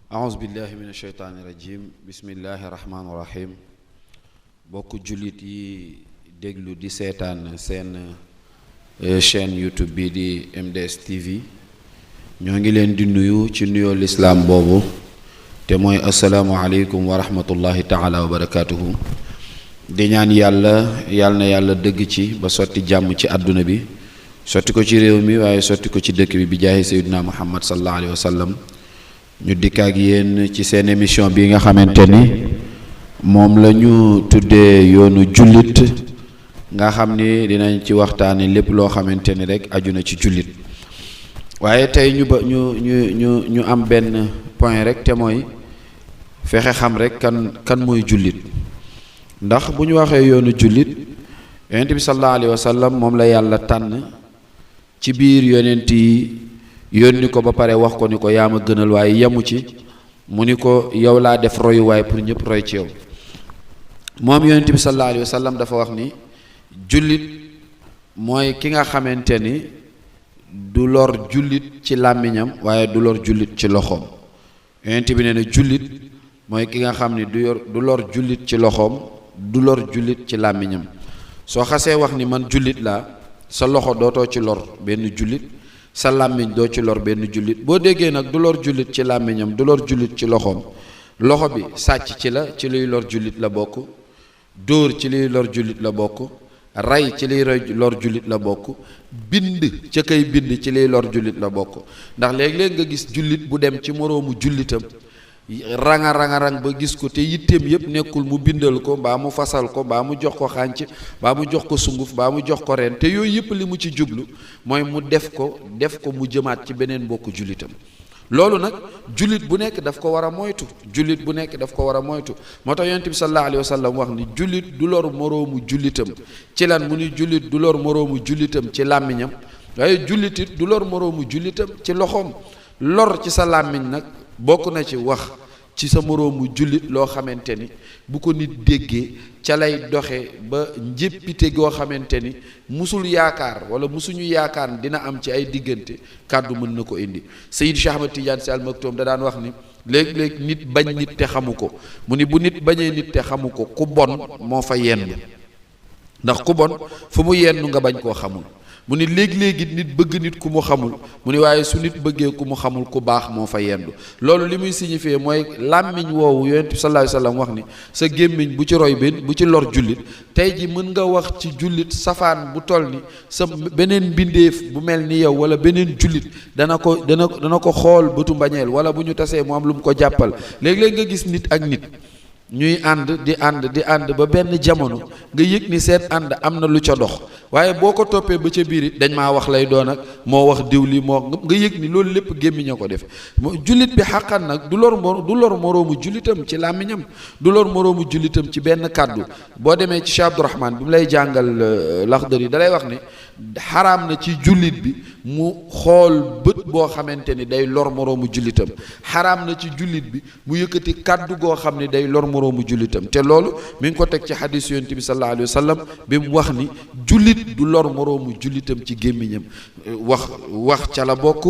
أعوذ بالله من الشيطان الرجيم بسم الله الرحمن الرحيم bokk jullit yi déglu di seetaan seen chaîne YouTube bi di MDS TV ñoo ngi leen di nuyu ci nuyoo lislaam boobu te mooy asalaamualeykum wa rahmatullahi taala wa barakatuhu di ñaan yàlla na yàlla dëgg ci ba sotti jàmm ci àdduna bi sotti ko ci réew mi waaye sotti ko ci dëkk bi bi jaahi sayyidina Muhammad sallallahu alayhi wa sallam ñu dikk ak yéen ci seen émission bi nga xamante ni moom la ñu tuddee yoonu jullit nga xam ni dinañ ci waxtaane lépp loo xamante ni rek aju na ci jullit waaye tey ñu am benn point rek te mooy fexe xam rek kan mooy jullit ndax bu ñu waxee yoonu jullit yonent bi sallallahu alayhi wa sallam moom la yàlla tànn ci biir yonent yi yónni ko ba pare wax ko ni ko yaa ma gënal waaye yemu ci mu ni ko yow laa def royuwaay pour ñëpp roy ci yow moom yonent bi sallallahu alayhi wa sallam dafa wax ni jullit mooy ki nga xamante ni du lor jullit ci làmmiñam waaye du lor jullit ci loxoom yonent bi nee na jullit mooy ki nga xam ni du lor jullit ci loxoom du lor jullit ci làmmiñam soo xasee wax ni man jullit laa sa loxo dootoo ci lor benn jullit sa làmmiñ doo ci lor benn jullit boo déggee nag du lor jullit ci làmmiñam du lor jullit ci loxoom loxo bi sàcc ci luy lor jullit la bokk dóor ci liy lor jullit la bokk rey ci liy lor jullit la bokk bind ca kay bind ci liy lor jullit la bokk ndax léeg-léeg nga gis jullit bu dem ci moroomu jullitam rang ba gis ko te yitteem yépp nekkul mu bindal ko mbaa mu fasal ko mbaa mu jox ko xànc mbaa mu jox ko sunguf mbaa mu jox ko ren te yooyu yépp li mu ci jublu mooy mu def ko mu jëmaat ci beneen mbokku jullitam loolu nag jullit bu nekk daf ko war a moytu moo tax yonent bi sallallahu alayhi wa sallam wax ni jullit du lor moroomu jullitam ci lan mu ni jullit du lor moroomu jullitam ci làmmiñam waaye jullit it du lor moroomu jullitam ci loxoom lor ci sa làmmiñ nag bokk na ci wax ci sa moroomu jullit loo xamante ni bu ko nit déggee ca lay doxe ba njéppite goo xamante ni musul yaakaar wala musuñu yaakaar dina am ci ay diggante kàddu mën na ko indi Sayyid Cheikh Ahmad Tidiane Sy Al Maktoum da daan wax ni léeg-léeg nit bañ nit te xamu ko mu ni bu nit bañee nit te xamu ko ku bon moo fa yendu ndax ku bon fu mu yendu nga bañ koo xamul mu ni léegi-léegi nit bëgg nit ku mu xamul mu ni waaye su nit bëggee ku mu xamul ku baax moo fa yendu loolu li muy signifié mooy làmmiñ woowu yonent bi sallallahu alayhi wasallam wax ni sa gémmiñ bu ci roy bu ci lor jullit tey ji mën nga wax ci jullit safaan bu toll ni sa beneen mbindeef bu mel ni yow wala beneen jullit dana ko xool bëtu mbañeel wala bu ñu tasee mu am lu mu ko jàppal léeg-léeg nga gis nit ak nit ñuy ànd ba benn jamono nga yëg ni seen ànd am na lu ca dox waaye boo ko toppee ba ca biir it dañ maa wax lay doon ak moo wax diw li moo nga yëg ni loolu lépp gémmiñ a ko def jullit bi xàqan nag du lor moroomu jullitam ci làmmiñam du lor moroomu jullitam ci benn kàddu boo demee ci Cheikh Abdourahman bi mu lay jàngal Laxdari da lay wax ne xaraam na ci jullit bi mu xool bët boo xamante ni day lor moroomu jullitam xaraam na ci jullit bi mu yëkkati kàddu goo xam ne day lor moroomu jullitam te loolu mi ngi ko teg ci xadiis yonent bi sallallahu alayhi wa sallam bi mu wax ni jullit du lor moroomu jullitam ci gémmiñam wax ca la bokk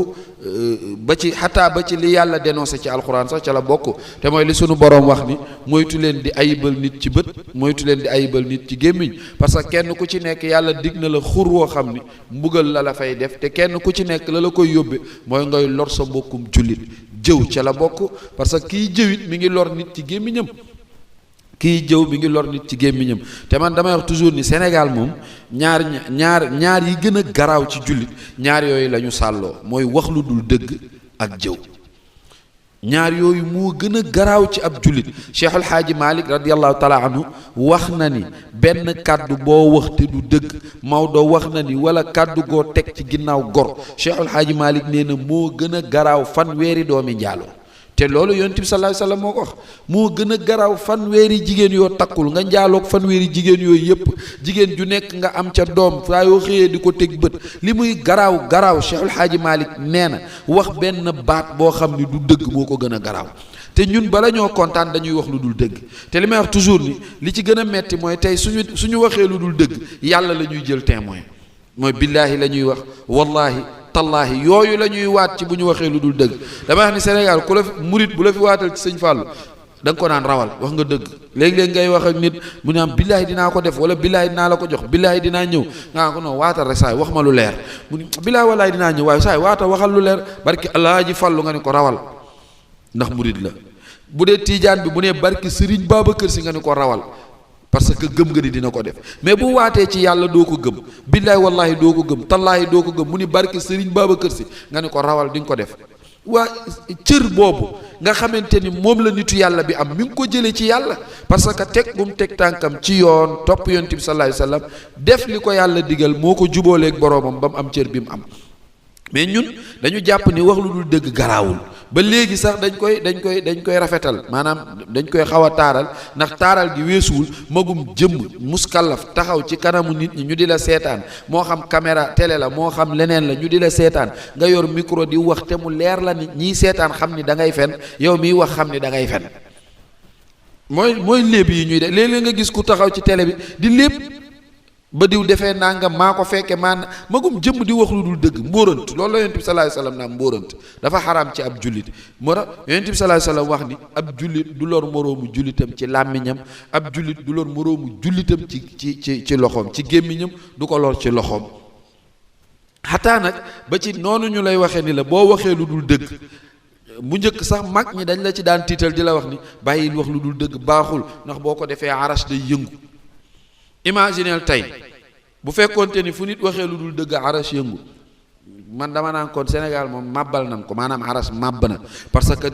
ba ci xataa ba ci li yàlla dénoncé ci alxuraan sax ca la bokk te mooy li sunu boroom wax ni moytu leen di ayibal nit ci bët moytu leen di ayibal nit ci gémmiñ parce que kenn ku ci nekk yàlla dig na la xur woo xam ni mbugal la fay def te kenn ku ci nekk la koy yóbbe mooy ngay lor sa mbokkum jullit jëw ca la bokk parce que kiy jëwit mi ngi lor nit ci gémmiñam te man damay wax toujours ni Sénégal moom ñaar yi gën a garaaw ci jullit ñaar yooyu la ñu sàlloo mooy wax lu dul dëgg ak jëw ñaar yooyu moo gën a garaaw ci ab jullit Cheikhul Xaaji Malik radiallahu taala anhu wax na ni benn kàddu boo wax te du dëgg Maodo wax na ni wala kàddu goo teg ci ginnaaw gor Cheikhul Xaaji Malik nee na moo gën a garaaw fanweeri doomi njaaloo te loolu yonent bi sallallahu alayhi wasallam moo ko wax moo gën a garaaw fanweeri jigéen yoo takkul nga njaaloog fanweeri jigéen yooyu yëpp jigéen ju nekk nga am ca doom saa yoo xëyee di ko teg bët li muy garaaw Cheikhul Xaaji Malik nee na wax benn baat boo xam ni du dëgg moo ko gën a garaaw te ñun bala ñoo kontaan dañuy wax lu dul dëgg te li may wax toujours ni li ci gën a metti mooy tey suñu waxee lu dul dëgg yàlla la ñuy jël témoin mooy billaahi la ñuy wax wallaahi tallaahi yooyu la ñuy waat ci bu ñu waxee lu dul dëgg. dama wax ni Sénégal ku la fi murit bu la fi waatal ci sëñ Fallou da nga ko naan rawal wax nga dëgg. léegi-léegi ngay wax ak nit mu ne am billaahi dinaa ko def wala billaahi dinaa la ko jox billaahi dinaa ñëw nga ko non waatal rek saay wax ma lu leer mu ni billaahi wallaahi dinaa ñëw waaye saay waatal waxal lu leer barki Alaaji Fallu nga ne ko rawal ndax murit la. bu dee tiijaan bi bu nee barki Sëriñ Babacar Si nga ne ko rawal parce que gëm nga ni dina ko def. mais bu waatee ci yàlla doo ko gëm billaahi wallaahi doo ko gëm tallaahi doo ko gëm mu ni barki Sëriñ Babacar Si nga ne ko rawal di nga ko def. waa cër boobu nga xamante ni moom la nitu yàlla bi am mi ngi ko jëlee ci yàlla parce que teg bu mu teg tànkam ci yoon topp yonent bi sallallaahu alayhi wa sallam def li ko yàlla digal moo ko jubooleeg boroomam ba mu am cër bi mu am. mais ñun dañu jàpp ni wax lu dul dëgg garaawul ba léegi sax dañ koy rafetal maanaam dañ koy xaw a taaral ndax taaral gi weesuwul magum jëmm muskallaf taxaw ci kanamu nit ñi ñu di la seetaan moo xam caméra télé la moo xam leneen la ñu di la seetaan nga yor micro di wax te mu leer la ni ñiy seetaan xam ni da ngay fen yow miy wax xam ni da ngay fen mooy léeb yi ñuy def léeg-léeg nga gis ku taxaw ci télé bi di léeb ba diw defee nangam maa ko fekke maan magum jëmm di wax lu dul dëgg mbóorant loolu la yonent bi sallallahu alayhi wasallam naa mbóorant dafa xaraam ci ab jullit moo tax yonent bi sallallahu alayhi wasallam wax ni ab jullit du lor moroomu jullitam ci làmmiñam ab jullit du lor moroomu jullitam ci loxoom ci gémmiñam du ko lor ci loxoom xataa nag ba ci noonu ñu lay waxee ni la boo waxee lu dul dëgg bu njëkk sax mag ñi dañ la ci daan tiital di la wax ni bàyyil wax lu dul dëgg baaxul ndax boo ko defee arash day yëngu. imagineel tey bu fekkoonte ni fu nit waxee lu dul dëgg aras yëngu man dama naan kon Sénégal moom màbbal nañ ko maanaam aras màbb na parce que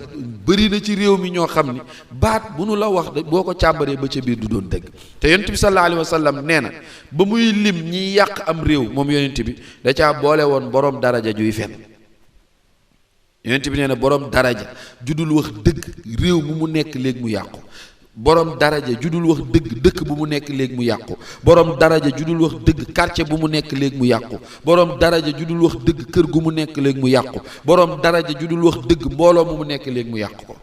bëri na ci réew mi ñoo xam ni baat bu nu la wax boo ko càmbaree ba ca biir du doon dëgg te yonent bi sallallahu alayhi wa sallam nee na ba muy lim ñiy yàq am réew moom yonent bi da caa boole woon borom daraja juy fen yonent bi nee na borom daraja judul wax dëgg réew mu nekk léegi mu yàqu. borom daraja judul wax dëgg dëkk bu mu nekk léegi mu yàqu borom daraja judul wax dëgg quartier bu mu nekk léegi mu yàqu borom daraja judul wax dëgg kër gu mu nekk léegi mu yàqu borom daraja judul wax dëgg mbooloo mu nekk léegi mu yàqu ko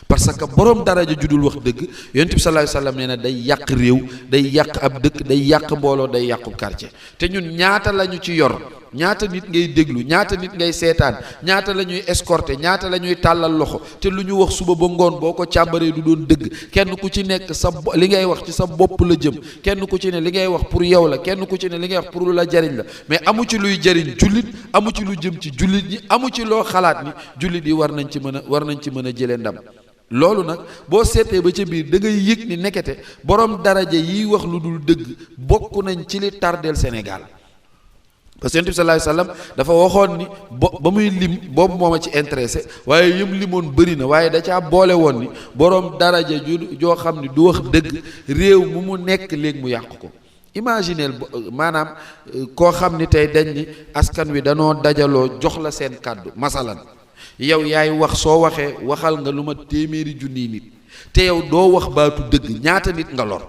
parce que borom daraja judul wax dëgg yonent bi sallallahu alayhi wasallam nee na day yàq réew day yàq ab dëkk day yàq mbooloo day yàqu quartier te ñun ñaata lañu ci yor ñaata nit ngay déglu ñaata nit ngay seetaan ñaata la ñuy escorter ñaata la ñuy tàllal loxo te lu ñu wax suba ba ngoon boo ko càmbaree du doon dëgg kenn ku ci nekk li ngay wax ci sa bopp la jëm kenn ku ci ne li ngay wax pour yow la kenn ku ci ne li ngay wax pour lu la jariñ la mais amu ci luy jariñ jullit amu ci lu jëm ci jullit ñi amu ci loo xalaat ni jullit yi war nañ ci mën a jëlee ndam. loolu nag boo seetee ba ca biir da ngay yëg ni nekkete borom daraja yiy wax lu dul dëgg bokk nañ ci li tardeel Sénégal. parce que yonent bi sallallahu alayhi wasallam dafa waxoon ni ba muy lim boobu moo ma ci intéressé waaye yëm limoon bëri na waaye da caa boole woon ni borom daraja joo xam ni du wax dëgg réew mu nekk léegi mu yàq ko. imagineel maanaam koo xam ni tey dañ ni askan wi danoo dajaloo jox la seen kàddu masalan yow yaay wax soo waxee waxal nga lu ma téeméeri junniy nit te yow doo wax baatu dëgg ñaata nit nga lor.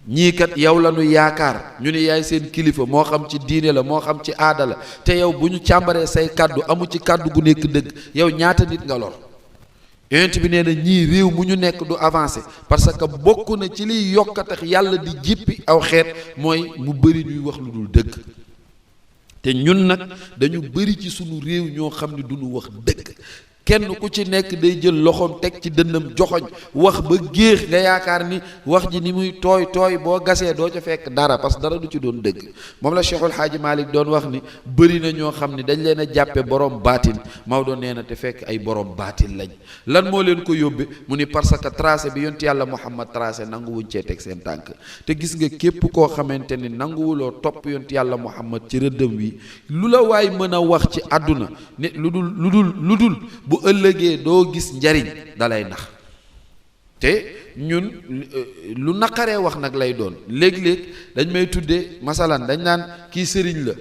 ñii kat yow la ñu yaakaar ñu ne yaay seen kilifa moo xam ci diine la moo xam ci aada la te yow bu ñu càmbaree say kàddu amu ci kàddu gu nekk dëgg yow ñaata nit nga lor. yonent bi nee na ñii réew mu ñu nekk du avancé parce que bokk na ci liy yokk tax yàlla di jippi aw xeet mooy mu bëri ñuy wax lu dul dëgg te ñun nag dañu bëri ci sunu réew ñoo xam ne duñu wax dëgg. kenn ku ci nekk day jël loxoom teg ci dënnam joxoñ wax ba géex nga yaakaar ni wax ji ni muy tooy boo gasee doo ca fekk dara parce que dara du ci doon dëgg moom la Cheikhul Xaaji Malik doon wax ni bëri na ñoo xam ne dañ leen a jàppe borom baatin Maodo nee na te fekk ay borom baatin lañ lan moo leen ko yóbbe mu ni parce que tracé bi yonent yàlla Muhammad tracé nanguwuñ cee teg seen tànk te gis nga képp koo xamante ni nanguwuloo topp yonent yàlla Muhammad ci rëddëm wi lu la waay mën a wax ci àdduna ne lu dul bu ëllëgee doo gis njariñ dalay nax te ñun lu naqaree wax nag lay doon léeg-léeg dañ may tuddee masalan dañ naan kii sëriñ la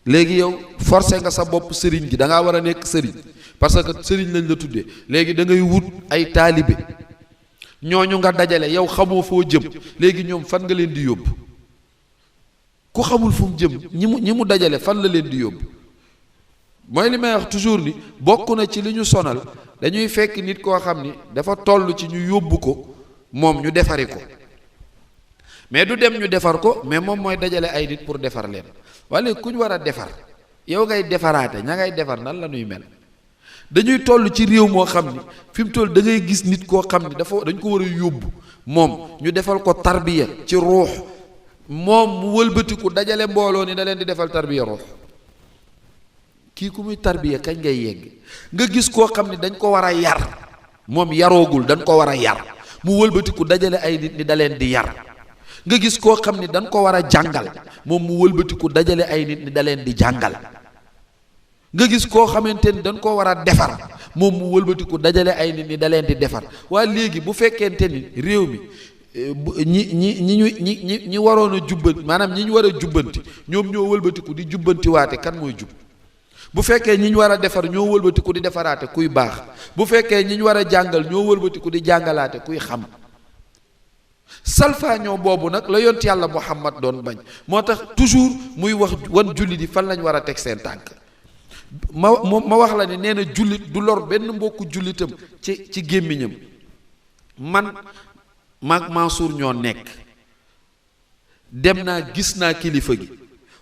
léegi yow forcé nga sa bopp sëriñ gi da ngaa war a nekk sëriñ parce que sëriñ lañ la tuddee léegi da ngay wut ay taalibe ñooñu nga dajale yow xamoo foo jëm léegi ñoom fan nga leen di yóbbu ku xamul fu mu jëm ñi mu dajale fan la leen di yóbbu mooy li may wax toujours ni bokk na ci li ñu sonal dañuy fekk nit koo xam ni dafa toll ci ñu yóbbu ko moom ñu defari ko mais du dem ñu defar ko, mais moom mooy dajale ay nit pour defar leen. wala ku ñu war a defar yow ngay defaraate, ña ngay defar nan la ñuy mel. dañuy toll ci réew moo xam ni fi mu toll da ngay gis nit koo xam ni dañ ko war a yóbbu moom ñu defal ko tarbiya ci ruux, moom mu wëlbatiku dajale mbooloo ni da leen di defal tarbiya ruux. kii ku muy tarbiya kañ ngay yegg? nga gis koo xam ni dañ ko war a yar, moom yaroogul, dañ ko war a yar, mu wëlbatiku dajale ay nit ni da leen di yar. nga gis koo xam ni dañ ko war a jàngal, moom mu wëlbatiku dajale ay nit ni da leen di jàngal. nga gis koo xamante ni dañ koo war a defar, moom mu wëlbatiku dajale ay nit ni da leen di defar. waaye léegi bu fekkente ni réew mi ñi waroon a jubbanti, maanaam ñi ñu war a jubbanti ñoom ñoo wëlbatiku di jubbanti waate, kan mooy jub? bu fekkee ñi ñu war a defar ñoo wëlbatiku di defaraate, kuy baax? bu fekkee ñi ñu war a jàngal ñoo wëlbatiku di jàngalaate, kuy xam? salfaañoo boobu nag la yont yàlla Muhammad doon bañ. moo tax toujours muy wax wan jullit yi fan lañ war a teg seen tànk. ma wax la ni nee na jullit du lor benn mbokku jullitam ci gémmiñam. man maag Mansour ñoo nekk, dem naa gis naa kilifa gi,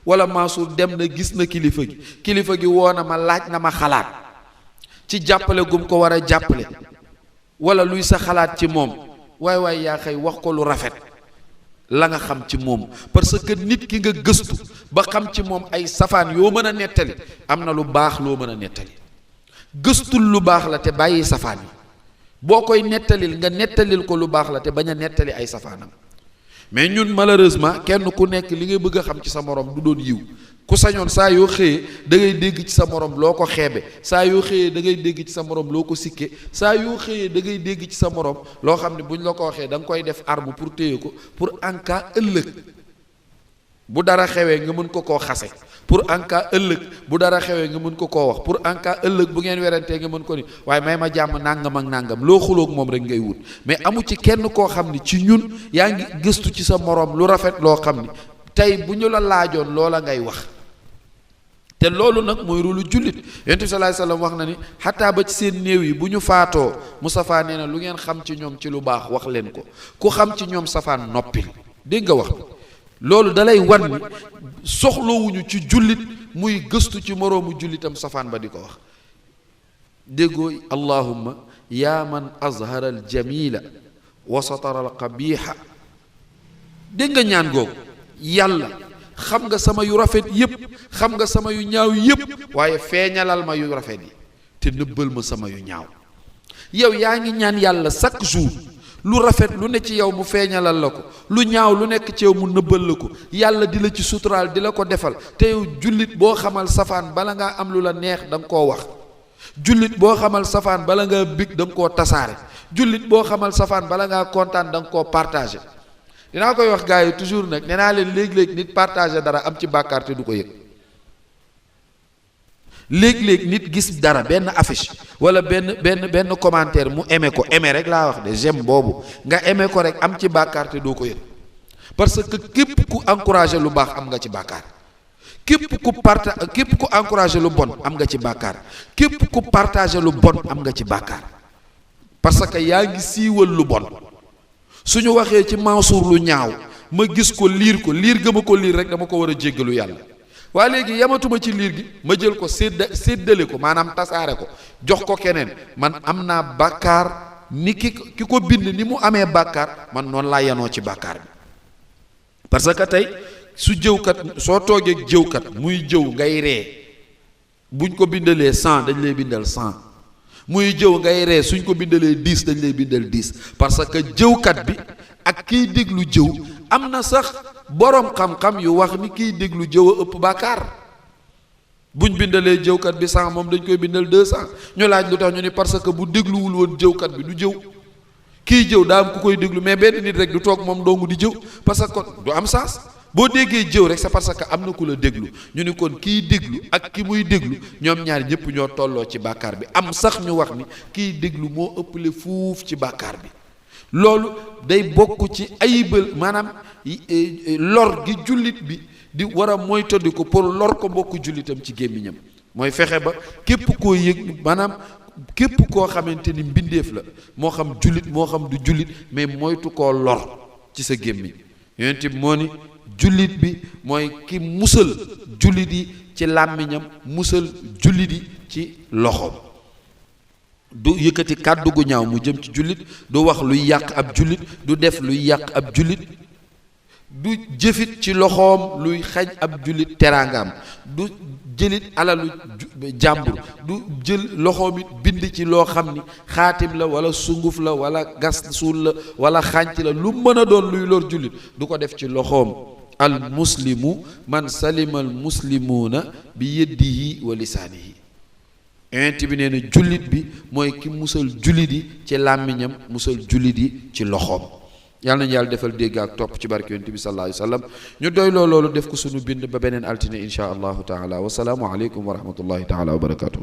wala Mansour dem na gis na kilifa gi woo na ma laaj na ma xalaat ci jàppale gum ko war a jàppale, wala luy sa xalaat ci moom. waay yaa xëy wax ko lu rafet la nga xam ci moom, parce que nit ki nga gëstu ba xam ci moom ay safaan yoo mën a nettali, am na lu baax loo mën a nettali. gëstul lu baax la te bàyyi safaan yi, boo koy nettalil nga nettalil ko lu baax la te bañ a nettali ay safaanam. mais ñun malheureusement kenn ku nekk li ngay bëgg a xam ci sa morom du doon yiw. ku sañoon saa yoo xëyee da ngay dégg ci sa morom loo ko xeebe, saa yoo xëyee da ngay dégg ci sa morom loo ko sikke, saa yoo xëyee da ngay dégg ci sa morom loo xam ne buñ la ko waxee da nga koy def arme pour téye ko, pour en cas ëllëg bu dara xewee nga mën ko koo xase, pour en cas ëllëg bu dara xewee nga mën ko koo wax, pour en cas ëllëg bu ngeen werantee nga mën ko ni waaye may ma jàmm nàngam ak nàngam. loo xuloog moom rek ngay wut, mais amu ci kenn koo xam ni ci ñun yaa ngi gëstu ci sa morom lu rafet loo xam ni tey bu ñu la laajoon loola ngay wax. te loolu nag mooy rôlu jullit. yonent bi sallallahu alayhi wasallam wax na ni xataa ba ci seen néew yi bu ñu faatoo, Mustafa nee na lu ngeen xam ci ñoom ci lu baax wax leen ko, ku xam ci ñoom safaan noppil. dégg nga wax loolu dalay wan ni soxlawuñu ci jullit muy gëstu ci moroomu jullitam safaan ba di ko wax. déggoo allahumma yaa man azhara al jamila wa satara al qabiha. dégg nga ñaan googu, yàlla xam nga sama yu rafet yépp, xam nga sama yu ñaaw yépp, waaye feeñalal ma yu rafet yi te nëbbal ma sama yu ñaaw. yow yaa ngi ñaan yàlla chaque jour lu rafet lu ne ci yow mu feeñalal la ko, lu ñaaw lu nekk ci yow mu nëbbal la ko, yàlla di la ci suturaal di la ko defal. te yow jullit boo xamal safaan bala ngaa am lu la neex da nga koo wax. jullit boo xamal safaan bala ngaa bég da nga koo tasaare. jullit boo xamal safaan bala ngaa kontaan da nga koo partagé. dinaa koy wax gars yi toujours nag, nee naa leen léeg-léeg nit partagé dara am ci bàkkaar te du ko yëg. léeg-léeg nit gis dara benn affiche wala benn commentaire mu aimé ko, aimé rek laa wax de, j'aime boobu nga aimé ko rek am ci bàkkaar te doo ko yëg. parce que képp ku encouragé lu baax am nga ci bàkkaar, képp ku encouragé lu bon am nga ci bàkkaar, képp ku partagé lu bon am nga ci bàkkaar. parce que yaa ngi siiwal lu bon. suñu waxee ci Mansour lu ñaaw ma gis ko liir gëma ko liir rek dama ko war a jéggalu yàlla. waa léegi yamatuma ci liir gi, ma jël ko séddale ko, maanaam tasaare ko jox ko keneen, man am naa bàkkaar ni ki ko bind ni mu amee bàkkaar, man noonu laa yanoo ci bàkkaar bi. parce que tey su jëwkat soo toogee jëwkat muy jëw ngay ree, buñ ko bindalee 100 dañ lay bindal 100. muy jëw ngay ree suñ ko bindalee 10 dañ lay bindal 10. parce que jëwkat bi ak kiy déglu jëw, am na sax boroom xam-xam yu wax ni kiy déglu jëw a ëpp bàkkaar. buñ bindalee jëwkat bi 100 moom dañ koy bindal 200. ñu laaj lu tax, ñu ni parce que bu dégluwul woon jëwkat bi du jëw. kiy jëw daa am ku koy déglu, mais benn nit rek du toog moom dongu di jëw, parce que kon du am sens. boo déggee jëw rek c'est parce que am na ku la déglu. ñu ni kon kiy déglu ak ki muy déglu ñoom ñaar ñëpp ñoo tolloo ci bàkkaar bi. am sax ñu wax ni kiy déglu moo ëppale fuuf ci bàkkaar bi. loolu day bokk ci ayibal, maanaam lor gi jullit bi di war a moytandiku pour lor ko mbokku jullitam ci gémmiñam. mooy fexe ba képp koo yëg, maanaam képp koo xamante ni mbindeef la, moo xam jullit moo xam du jullit, mais moytu koo lor ci sa gémmiñ. yonent bi moo ni jullit bi mooy ki musal jullit yi ci làmmiñam musal jullit yi ci loxoom du yëkkati kàddu gu ñaaw mu jëm ci jullit du wax luy yàq ab jullit du def luy yàq ab jullit du jëfit ci loxoom luy xañ ab jullit teraangaam du jëlit alalu jàmbur du jël loxoom it bind ci loo xam ni xaatim la wala sunguf la wala gas suul la wala xànc la lu mën a doon luy lor jullit du ko def ci loxoom al muslimu man salima al muslimuuna bi yadihi wa lisaanihi yonent bi nee na jullit bi mooy ki musal jullit yi ci làmmiñam musal jullit yi ci loxoom yàlla nañu yàlla defal dégg ak topp ci barke yonent bi sallallahu alayhi wa sallam ñu doy loolu def ko sunu bind ba beneen altine insha allahu taala wasalaamu aleykum wa rahmatullahi taala wa barakatuh